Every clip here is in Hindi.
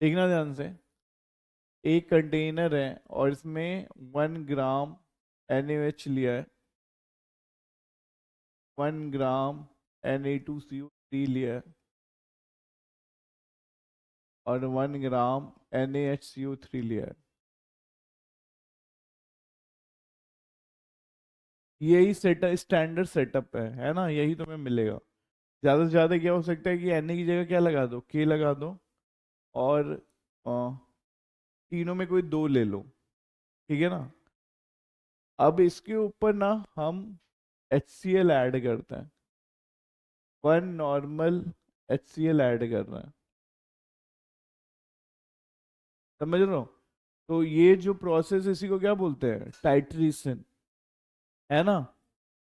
देखना ध्यान से। एक कंटेनर है और इसमें 1 ग्राम NaOH लिया है, 1 ग्राम Na2CO3 लिया है और 1 ग्राम NaHCO3 लिया है। यही सेटअप, स्टैंडर्ड सेटअप है ना, यही तुम्हें मिलेगा। ज़्यादा से ज़्यादा क्या हो सकता है कि Na की जगह क्या लगा दो, K लगा दो, और तीनों में कोई दो ले लो, ठीक है ना। अब इसके ऊपर ना हम HCl ऐड करते हैं, 1 नॉर्मल HCl ऐड कर रहे हैं, समझ रहे हो। तो ये जो प्रोसेस, इसी को क्या बोलते हैं, टाइट्रेशन, है ना।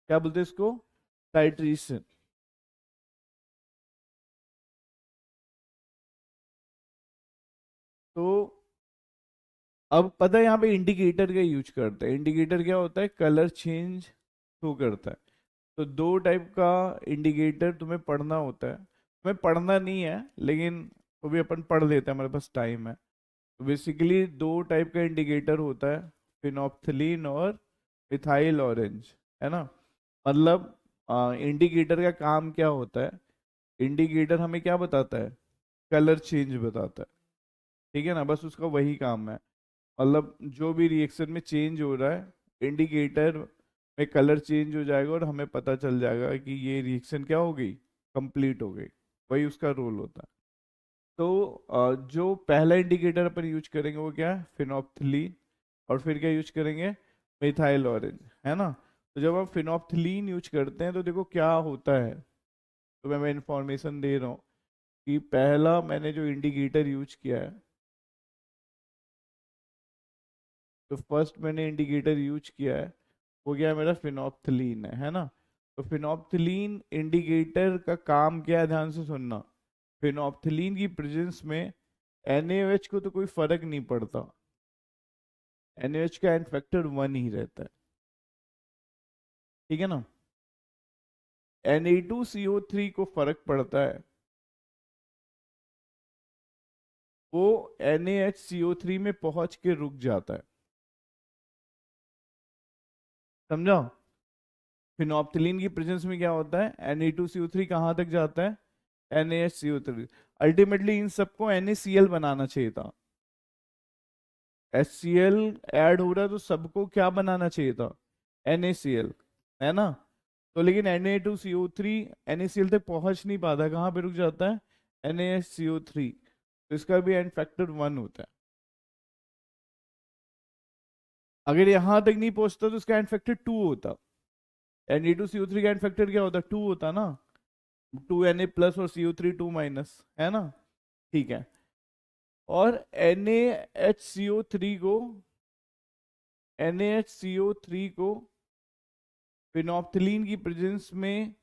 क्या बोलते हैं इसको, टाइट्रेशन। तो अब पता है यहाँ पे इंडिकेटर का यूज करते हैं। इंडिकेटर क्या होता है, कलर चेंज शो करता है। तो दो टाइप का इंडिकेटर तुम्हें पढ़ना होता है, तुम्हें पढ़ना नहीं है लेकिन वो भी अपन पढ़ लेते हैं, हमारे पास टाइम है। तो बेसिकली दो टाइप का इंडिकेटर होता है, फिनोप्थलीन और मिथाइल ऑरेंज, है ना। मतलब इंडिकेटर का काम क्या होता है, इंडिकेटर हमें क्या बताता है, कलर चेंज बताता है, ठीक है ना, बस उसका वही काम है। मतलब जो भी रिएक्शन में चेंज हो रहा है, इंडिकेटर में कलर चेंज हो जाएगा और हमें पता चल जाएगा कि ये रिएक्शन क्या हो गई, कंप्लीट हो गई। वही उसका रोल होता है। तो जो पहला इंडिकेटर अपन यूज करेंगे वो क्या है, फिनोप्थलीन, और फिर क्या यूज करेंगे, मिथाइल ऑरेंज, है ना। तो जब हम फिनोप्थलीन यूज करते हैं तो देखो क्या होता है, तो मैं इंफॉर्मेशन दे रहा हूँ कि पहला मैंने जो इंडिकेटर यूज किया है, तो फर्स्ट मैंने इंडिकेटर यूज किया है वो क्या है, मेरा फिनोप्थलीन है ना। तो फिनोप्थलीन इंडिकेटर का काम क्या है, ध्यान से सुनना। फिनोप्थलीन की प्रेजेंस में NaOH को तो कोई फर्क नहीं पड़ता, NaOH का एंड फैक्टर 1 ही रहता है, ठीक है ना। Na2CO3 को फर्क पड़ता है, वो NaHCO3 में पहुंच के रुक जाता है, समझा। फिनोप्थलीन की प्रेजेंस में क्या होता है, Na2CO3 कहाँ तक जाता है, NaHCO3। अल्टीमेटली इन सबको NaCl बनाना चाहिए था, HCl ऐड हो रहा है तो सबको क्या बनाना चाहिए था, NaCl, है ना। तो लेकिन Na2CO3 NaCl तक पहुंच नहीं पाता, कहाँ पे रुक जाता है, NaHCO3। तो इसका भी एंड फैक्टर 1 होता है। अगर यहां तक नहीं पहुंचता तो इसका एंड फैक्टर 2 होता। Na2CO3 का एंड फैक्टर क्या होता, 2 होता ना, 2Na+ और CO3 2-, है ना, ठीक है। और NaHCO3 को, NaHCO3 को फिनोप्थलीन की प्रेजेंस में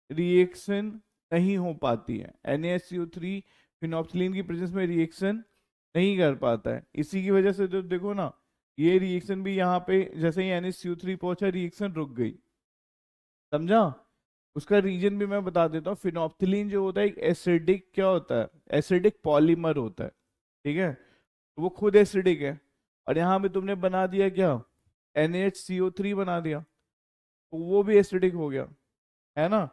रिएक्शन नहीं हो पाती है, NaHCO3 फिनोप्थलीन की प्रेजेंस में रिएक्शन नहीं कर पाता है। इसी की वजह से तो देखो ना, ये रिएक्शन भी यहाँ पे जैसे ही NaCO3 पहुंचा रिएक्शन रुक गई, समझा। उसका रीजन भी मैं बता देता हूँ। फिनोप्थलीन जो होता है एक एसिडिक, क्या होता है, एसिडिक पॉलीमर होता है, ठीक है। तो वो खुद एसिडिक है, और यहाँ पे तुमने बना दिया क्या, NaHCO3 बना दिया, तो वो भी एसिडिक हो गया, है ना।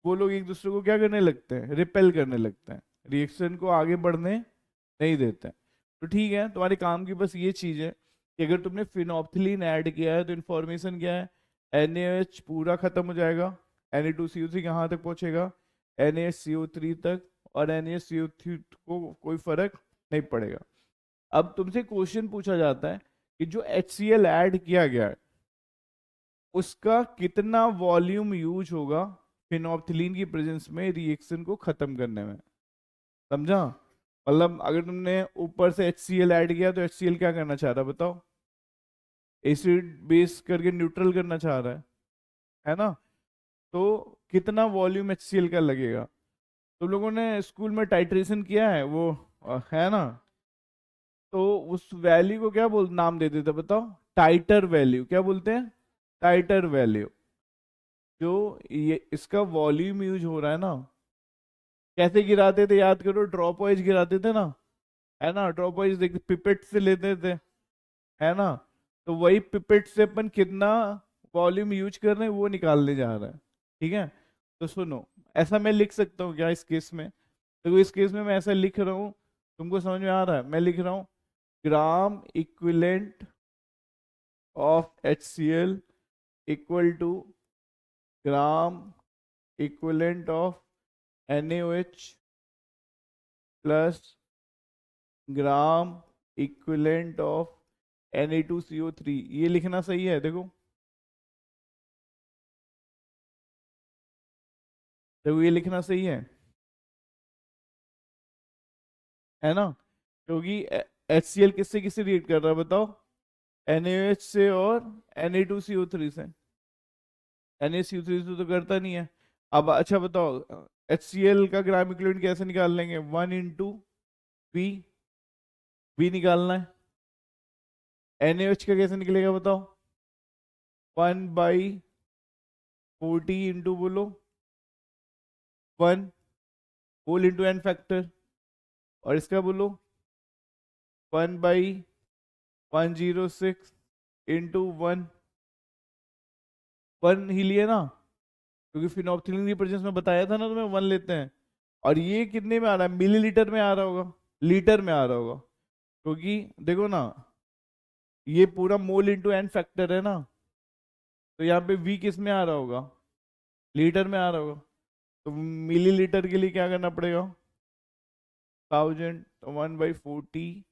वो लोग एक दूसरे को क्या करने लगते हैं, रिपेल करने लगते हैं, रिएक्शन को आगे बढ़ने नहीं देते हैं। तो ठीक है, तुम्हारे काम की बस ये चीज है कि अगर तुमने फिनोप्थलीन ऐड किया है तो इन्फॉर्मेशन क्या है, NaOH पूरा खत्म हो जाएगा, Na2CO3 कहाँ तक पहुंचेगा, NaCO3 तक, और NaCO3 को कोई फर्क नहीं पड़ेगा। अब तुमसे क्वेश्चन पूछा जाता है कि जो HCl ऐड किया गया है उसका कितना वॉल्यूम यूज होगा फिनोप्थलीन की प्रेजेंस में रिएक्शन को खत्म करने में, समझा। मतलब अगर तुमने ऊपर से HCl ऐड किया तो HCl क्या करना चाह रहा है बताओ, एसिड बेस करके न्यूट्रल करना चाह रहा है ना। तो कितना वॉल्यूम HCl का लगेगा। तुम लोगों ने स्कूल में टाइट्रेशन किया है वो, है ना। तो उस वैल्यू को क्या बोल नाम दे देते बताओ, टाइटर वैल्यू, क्या बोलते हैं, टाइटर वैल्यू। जो ये इसका वॉल्यूम यूज हो रहा है ना, कैसे गिराते थे याद करो, ड्रॉप वाइज गिराते थे ना, है ना, ड्रॉप वाइज देखते पिपेट से लेते थे, है ना, तो वही पिपेट से अपन कितना वॉल्यूम यूज कर रहे हैं वो निकालने जा रहा है। ठीक है, तो सुनो, ऐसा मैं लिख सकता हूँ क्या इस केस में? तो इस केस में मैं ऐसा लिख रहा हूँ, तुमको समझ में आ रहा है? मैं लिख रहा हूँ gram equivalent of HCl equal to gram equivalent of NaOH plus gram equivalent of Na2CO3। ये लिखना सही है? देखो, देखो ये लिखना सही है ना? क्योंकि HCl किससे किससे रिएक्ट कर रहा है बताओ? NaOH से और Na2CO3 से। NaCO3 से तो करता नहीं है। अब अच्छा बताओ, HCl का ग्राम इक्विवेलेंट कैसे निकाल लेंगे? 1 × V निकालना है। NaOH का कैसे निकलेगा बताओ? 1/40 इंटू बोलो 1 होल इंटू n फैक्टर, और इसका बोलो 1/106 इंटू 1 ही लिए ना, क्योंकि फिनोप्थिलीन की प्रेजेंस में बताया था ना तुम्हें 1 लेते हैं। और ये कितने में आ रहा है? मिलीलीटर में आ रहा होगा, लीटर में आ रहा होगा, क्योंकि देखो ना, ये पूरा मोल इंटू एन फैक्टर है ना, तो यहाँ पे वी किस में आ रहा होगा? लीटर में आ रहा होगा। तो मिलीलीटर के लिए क्या करना पड़ेगा? 1000, तो 1/40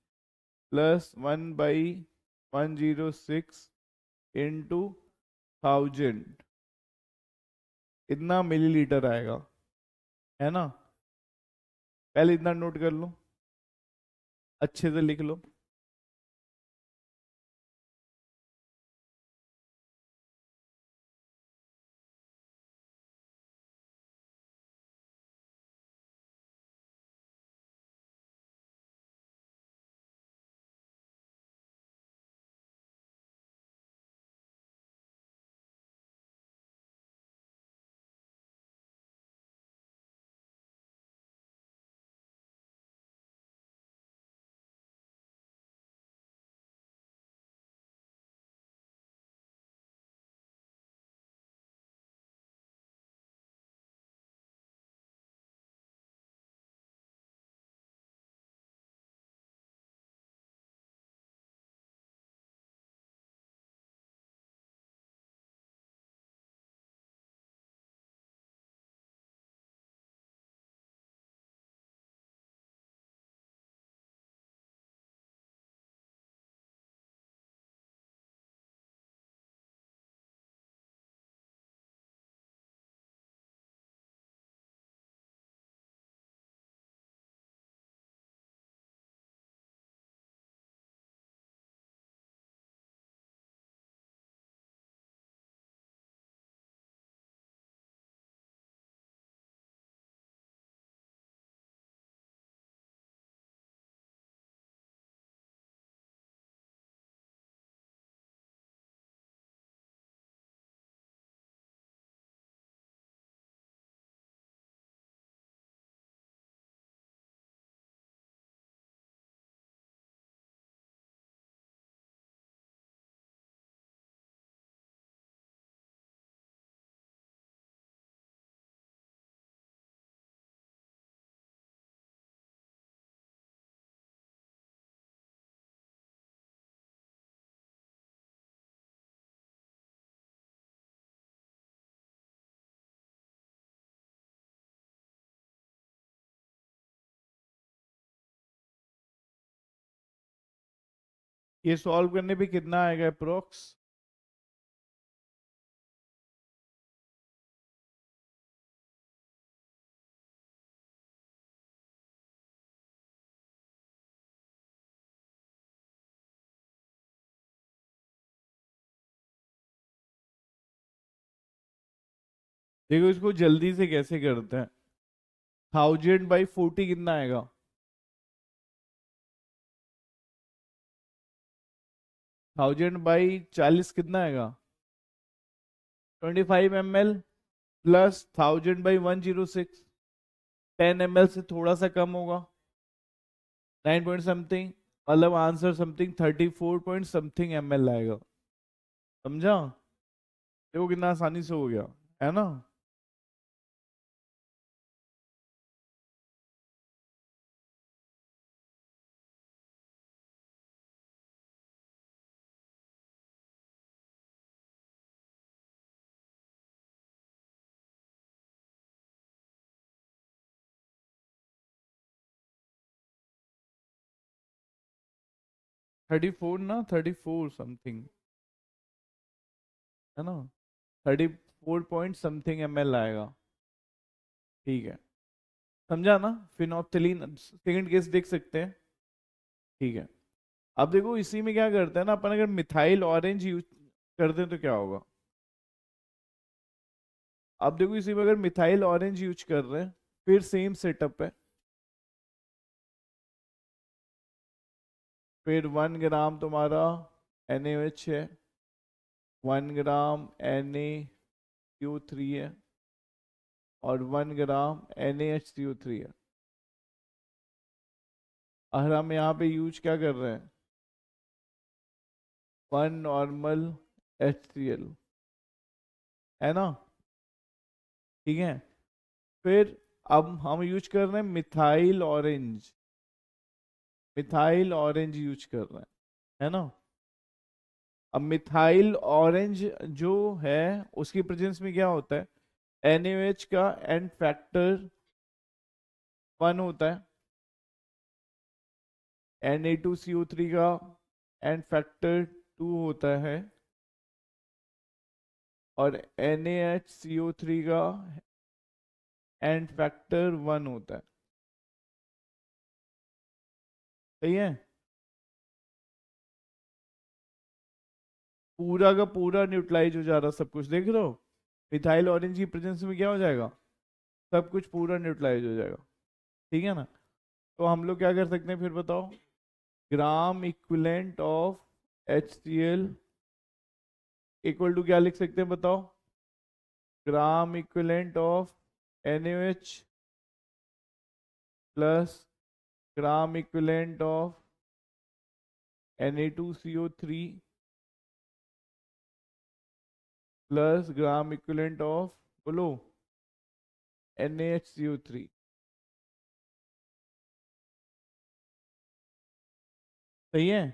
प्लस 1/106 इंटू 1000, इतना मिलीलीटर आएगा, है ना? पहले इतना नोट कर लो, अच्छे से लिख लो। ये सॉल्व करने पे कितना आएगा अप्रोक्स? देखो इसको जल्दी से कैसे करते हैं। 1000/40 कितना आएगा? 1000/40 कितना आएगा? 25 ml प्लस 1000/106, 10 ml से थोड़ा सा कम होगा, 9 पॉइंट समथिंग, मतलब answer something 34 point something ml आएगा। समझा? देखो कितना आसानी से हो गया, है ना? थर्टी फोर ना, 34 समथिंग, है ना? 34 पॉइंट समथिंग ml आएगा। ठीक है, समझा ना? फिनोप्थिलीन सेकंड केस देख सकते हैं। ठीक है, अब देखो इसी में क्या करते हैं ना अपन, अगर मिथाइल ऑरेंज यूज करते हैं तो क्या होगा। अब देखो इसी में अगर मिथाइल ऑरेंज यूज कर रहे हैं, फिर सेम सेटअप है। फिर 1 ग्राम तुम्हारा NaOH है, 1 ग्राम NaCO3 है, और 1 ग्राम NaHCO3 है। और हम यहाँ पे यूज क्या कर रहे हैं, 1 नॉर्मल HCl, है ना? ठीक है, फिर अब हम यूज कर रहे हैं methyl orange, methyl orange use कर रहे हैं, है ना? अब मिथाइल ऑरेंज जो है उसकी प्रेजेंस में क्या होता है, NaOH का एंड फैक्टर 1 होता है, Na2CO3 का एंड फैक्टर 2 होता है, और NaHCO3 का एंड फैक्टर 1 होता है। सही है? पूरा का पूरा न्यूट्रलाइज हो जा रहा, सब कुछ देख रहे हो? मिथाइल ऑरेंज की प्रेजेंस में क्या हो जाएगा, सब कुछ पूरा न्यूट्रलाइज हो जाएगा। ठीक है ना? तो हम लोग क्या कर सकते हैं फिर बताओ, gram equivalent of HCl equal to क्या लिख सकते हैं बताओ, gram equivalent of NaOH plus gram equivalent of Na2CO3 plus gram equivalent of, बोलो, NaHCO3। सही है?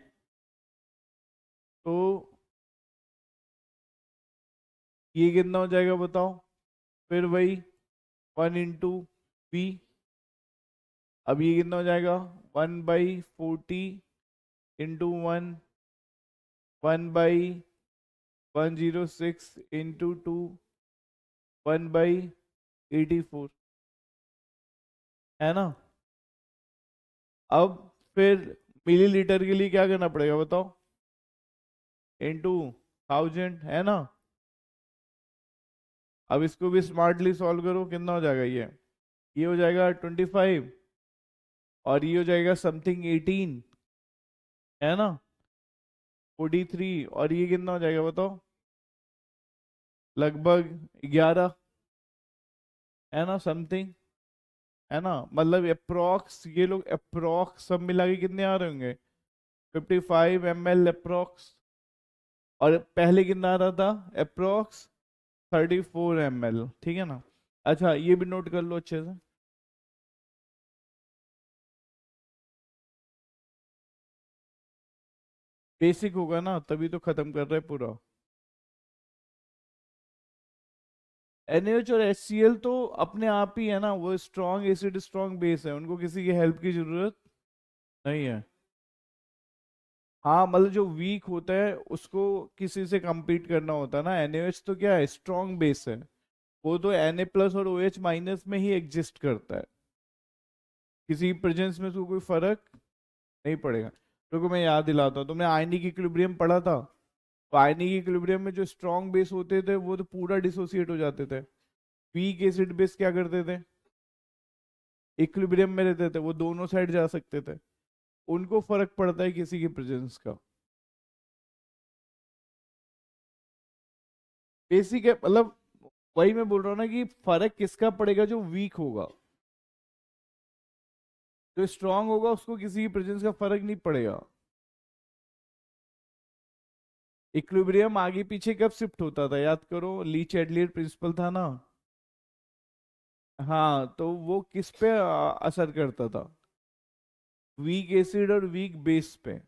तो ये कितना हो जाएगा बताओ, फिर वही 1 × V। अब ये कितना हो जाएगा, 1/40 × 1, 1/106 × 2, 1/84, है ना? अब फिर मिलीलीटर के लिए क्या करना पड़ेगा बताओ, इनटू 1000, है ना? अब इसको भी स्मार्टली सॉल्व करो, कितना हो जाएगा ये हो जाएगा 25, और ये हो जाएगा समथिंग 18, है ना? 43, और ये कितना हो जाएगा बताओ, लगभग 11, है ना? समथिंग, है ना? मतलब अप्रोक्स, ये लोग अप्रोक्स सब मिला के कितने आ रहे होंगे, 55 ml अप्रोक्स। और पहले कितना आ रहा था अप्रोक्स, 34 ml। ठीक है ना? अच्छा ये भी नोट कर लो अच्छे से। बेसिक होगा ना, तभी तो खत्म कर रहे हैं पूरा। NaOH और HCl तो अपने आप ही है ना, वो स्ट्रॉन्ग एसिड स्ट्रॉन्ग बेस है, उनको किसी की हेल्प की जरूरत नहीं है। हाँ मतलब जो वीक होता है उसको किसी से compete करना होता है ना, NaOH तो क्या है, स्ट्रॉन्ग बेस है, वो तो Na+ और OH- में ही एग्जिस्ट करता है, किसी प्रेजेंस में उसको कोई फर्क नहीं पड़ेगा। तो मैं याद दिलाता हूँ, तुमने आयनिक इक्विलिब्रियम पढ़ा था, तो आयनिक इक्विलिब्रियम में जो स्ट्रॉन्ग बेस होते थे वो तो पूरा डिसोसिएट हो जाते थे, वीक एसिड बेस क्या करते थे, इक्विलिब्रियम में रहते थे, वो दोनों साइड जा सकते थे, उनको फर्क पड़ता है किसी की प्रेजेंस का। बेसिक है, मतलब वही मैं बोल रहा हूँ ना कि फर्क किसका पड़ेगा, जो वीक होगा। जो स्ट्रांग होगा उसको किसी की प्रेजेंस का फर्क नहीं पड़ेगा। इक्विलिब्रियम आगे पीछे कब शिफ्ट होता था, याद करो, ली चैडलियर प्रिंसिपल था ना। हाँ, तो वो किस पे असर करता था, वीक एसिड और वीक बेस पे,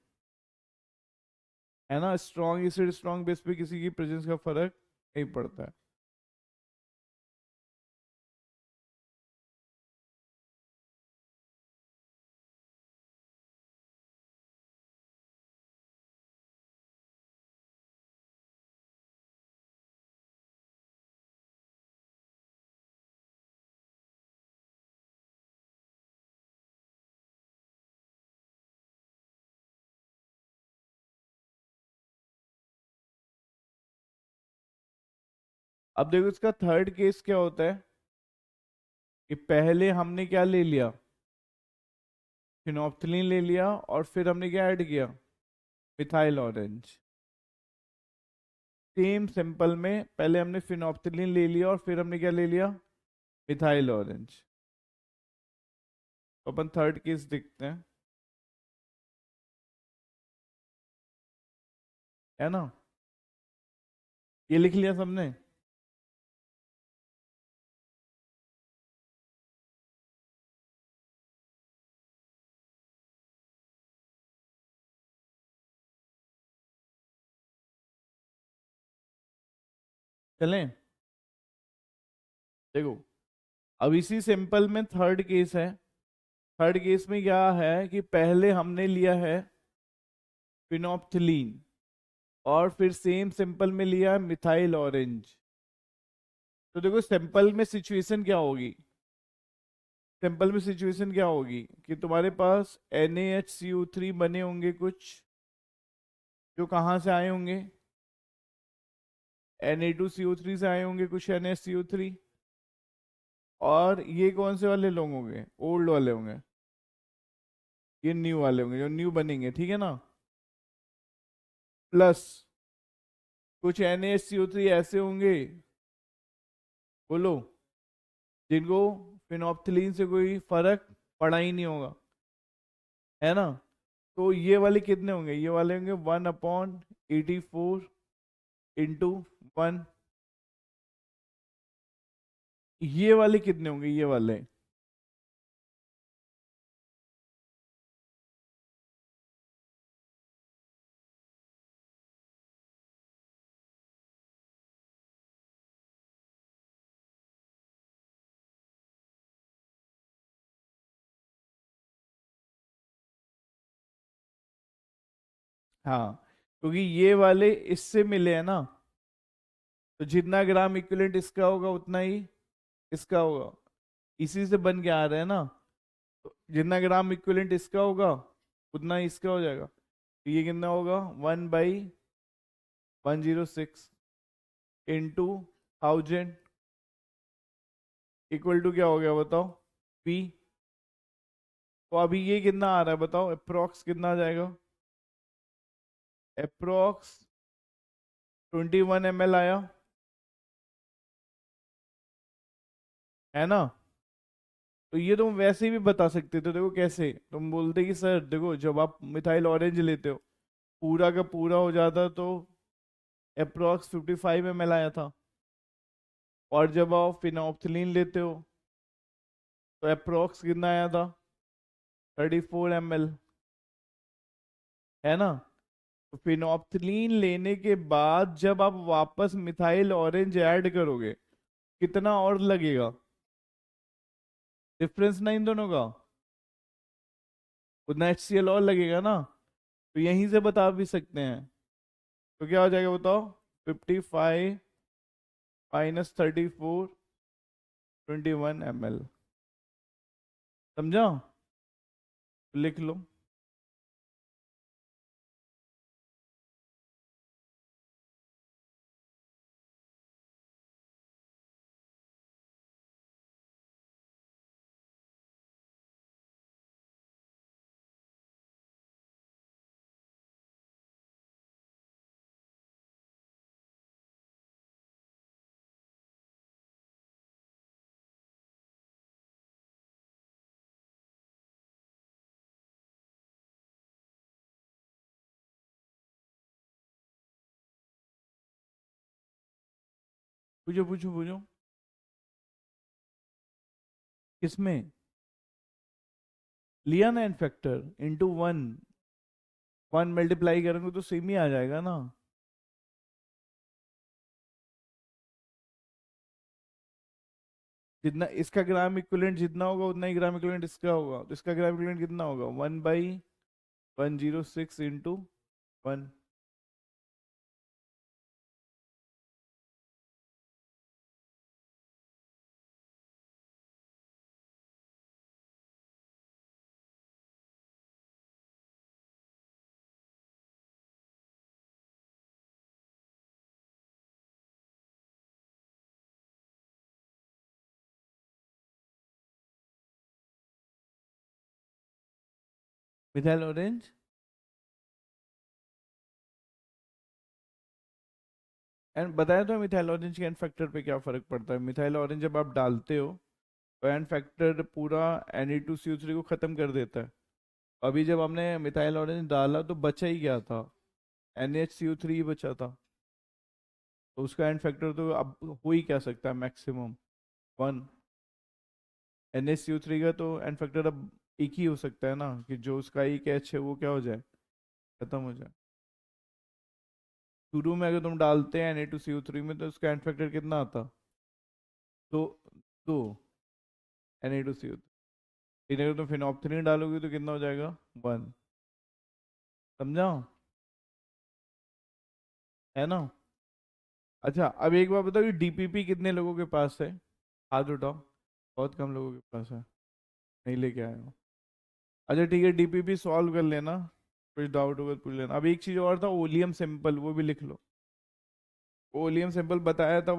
है ना। स्ट्रॉन्ग एसिड स्ट्रॉन्ग बेस पे किसी की प्रेजेंस का फर्क नहीं पड़ता है। अब देखो इसका थर्ड केस क्या होता है, कि पहले हमने क्या ले लिया, फिनोप्थलीन ले लिया, और फिर हमने क्या ऐड किया, मिथाइल ऑरेंज। सेम सिंपल में पहले हमने फिनोप्थलीन ले लिया और फिर हमने क्या ले लिया, मिथाइल ऑरेंज। तो अपन थर्ड केस देखते हैं, है ना। ये लिख लिया सबने। चलें, देखो, अब इसी सिंपल में थर्ड केस है। थर्ड केस में क्या है कि पहले हमने लिया है फिनोप्थलीन, और फिर सेम सिंपल में लिया मिथाइल ऑरेंज। तो देखो सिंपल में सिचुएशन क्या होगी, सिंपल में सिचुएशन क्या होगी कि तुम्हारे पास NaHCO3 बने होंगे कुछ, जो कहाँ से आए होंगे, Na2CO3 से आए होंगे कुछ NaCO3। और ये कौन से वाले लोग होंगे, ओल्ड वाले होंगे, ये न्यू वाले होंगे जो न्यू बनेंगे, ठीक है ना। प्लस कुछ NaCO3 ऐसे होंगे, बोलो, जिनको फिनोप्थलीन से कोई फर्क पड़ा ही नहीं होगा, है ना। तो ये वाले कितने होंगे, ये वाले होंगे 1/84 इंटू 1। ये वाले कितने होंगे, ये वाले, हाँ, क्योंकि ये वाले इससे मिले हैं ना, तो जितना ग्राम इक्विवेलेंट इसका होगा उतना ही इसका होगा, इसी से बन के आ रहे हैं ना। तो जितना ग्राम इक्विवेलेंट इसका होगा उतना ही इसका हो जाएगा, तो ये कितना होगा, 1/106 इंटू 1000 इक्वल टू क्या हो गया बताओ, P। तो अभी ये कितना आ रहा है बताओ, अप्रोक्स कितना आ जाएगा, अप्रोक्स 21 ml आया, है ना। तो ये तुम वैसे भी बता सकते थे, देखो कैसे, तुम बोलते कि सर देखो जब आप मिथाइल ऑरेंज लेते हो पूरा का पूरा हो जाता तो अप्रोक्स 55 ml आया था, और जब आप फिनोप्थलीन लेते हो तो अप्रोक्स कितना आया था, 34 ml, है ना। तो फिनोप्थलीन लेने के बाद जब आप वापस मिथाइल ऑरेंज ऐड करोगे, कितना और लगेगा, डिफरेंस ना इन दोनों का, उतना HCl और लगेगा ना। तो यहीं से बता भी सकते हैं। तो क्या हो जाएगा बताओ, 55 - 34 21 ml, समझा, लिख लो। पूछो पूछो पूछो। किसमें? लिया ना N factor into one. One multiply करेंगे तो सेम ही आ जाएगा ना। जितना इसका ग्राम इक्विवेलेंट जितना होगा उतना ही ग्राम इक्विवेलेंट इसका होगा, तो इसका ग्राम इक्विवेलेंट कितना होगा? 1/106 into one. Methyl orange. And बताया तो मिथाइल ऑरेंज के एन फैक्टर पे क्या फर्क पड़ता है। मिथाइल ऑरेंज जब आप डालते हो तो एन फैक्टर पूरा Na2CO3 को खत्म कर देता है। अभी जब हमने मिथाइल ऑरेंज डाला तो बचा ही क्या था? NH CO3 ही बचा था। तो उसका एन फैक्टर तो अब हो ही क्या सकता है, मैक्सिमम वन। NH CO3 का तो एन फैक्टर अब एक ही हो सकता है ना, कि जो उसका एक एच है वो क्या हो जाए, खत्म हो जाए। शुरू में अगर तुम डालते हैं Na2CO3 में तो उसका एन फैक्टर कितना आता? तो दो Na2CO3। लेकिन अगर तुम फिनॉप्थलीन डालोगे तो कितना हो जाएगा? वन। समझा? है ना? अच्छा अब एक बार बताओ कि DPP कितने लोगों के पास है? हाथ उठाओ। बहुत कम लोगों के पास है। नहीं लेके आए हो। अच्छा ठीक है, DPP सॉल्व कर लेना। कुछ डाउट होगा तो पूछ लेना। अब एक चीज और था, ओलियम सिंपल, वो भी लिख लो। ओलियम सिंपल बताया था।